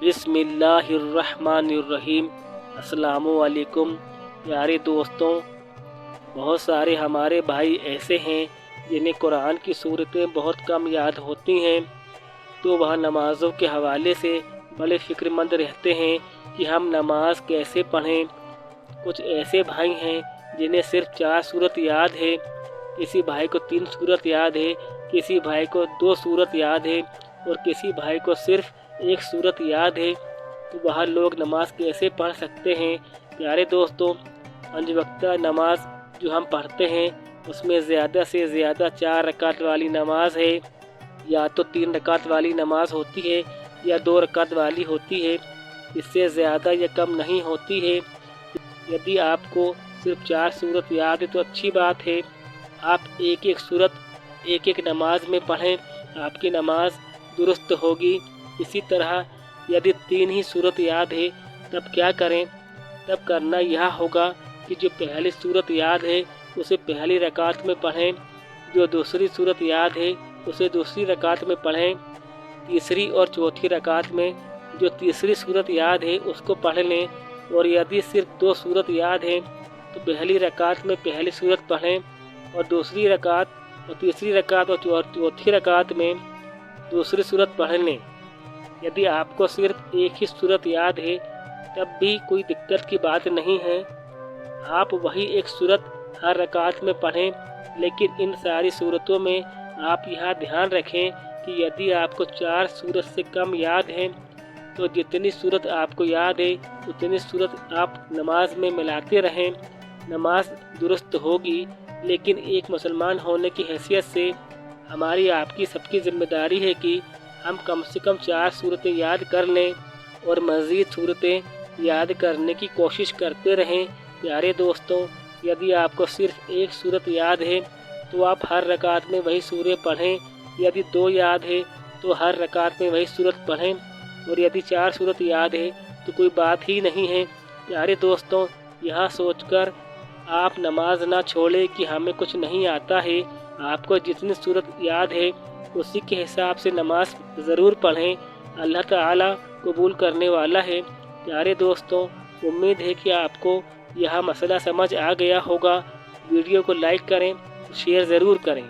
बिस्मिल्लाहिर्रहमानिर्रहीम। अस्सलामुअलैकुम प्यारे दोस्तों, बहुत सारे हमारे भाई ऐसे हैं जिन्हें कुरान की सूरतें बहुत कम याद होती हैं, तो वह नमाज़ों के हवाले से बड़े फ़िक्रमंद रहते हैं कि हम नमाज कैसे पढ़ें। कुछ ऐसे भाई हैं जिन्हें सिर्फ 4 सूरत याद है, किसी भाई को 3 सूरत याद है, किसी भाई को 2 सूरत याद है और किसी भाई को सिर्फ 1 सूरत याद है। तो वह लोग नमाज कैसे पढ़ सकते हैं। प्यारे दोस्तों, 5 वक्ता नमाज जो हम पढ़ते हैं उसमें ज़्यादा से ज़्यादा 4 रकात वाली नमाज है, या तो 3 रकात वाली नमाज होती है या 2 रकात वाली होती है, इससे ज़्यादा या कम नहीं होती है। यदि आपको सिर्फ 4 सूरत याद है तो अच्छी बात है, आप एक एक सूरत एक एक नमाज में पढ़ें, आपकी नमाज दुरुस्त होगी। इसी तरह यदि 3 ही सूरत याद है तब क्या करें। तब करना यह होगा कि जो पहली सूरत याद है उसे पहली रकात में पढ़ें, जो दूसरी सूरत याद है उसे दूसरी रकात में पढ़ें, तीसरी और चौथी रकात में जो तीसरी सूरत याद है उसको पढ़ लें। और यदि सिर्फ 2 सूरत याद है तो पहली रकात में पहली सूरत पढ़ें और दूसरी रकात और तीसरी रकात और चौथी रकात में दूसरी सूरत पढ़ लें। यदि आपको सिर्फ एक ही सूरत याद है तब भी कोई दिक्कत की बात नहीं है, आप वही एक सूरत हर रकात में पढ़ें। लेकिन इन सारी सूरतों में आप यह ध्यान रखें कि यदि आपको 4 सूरत से कम याद है तो जितनी सूरत आपको याद है उतनी सूरत आप नमाज में मिलाते रहें, नमाज दुरुस्त होगी। लेकिन एक मुसलमान होने की हैसियत से हमारी आपकी सबकी ज़िम्मेदारी है कि हम कम से कम 4 सूरतें याद कर लें और मज़ीद सूरतें याद करने की कोशिश करते रहें। प्यारे दोस्तों, यदि आपको सिर्फ 1 सूरत याद है तो आप हर रकात में वही सूरत पढ़ें, यदि 2 याद है तो हर रकात में वही सूरत पढ़ें, और यदि 4 सूरत याद है तो कोई बात ही नहीं है। प्यारे दोस्तों, यह सोचकर आप नमाज ना छोड़ें कि हमें कुछ नहीं आता है। आपको जितनी सूरत याद है उसी के हिसाब से नमाज ज़रूर पढ़ें, अल्लाह ताला कबूल करने वाला है। प्यारे दोस्तों, उम्मीद है कि आपको यह मसला समझ आ गया होगा। वीडियो को लाइक करें, शेयर ज़रूर करें।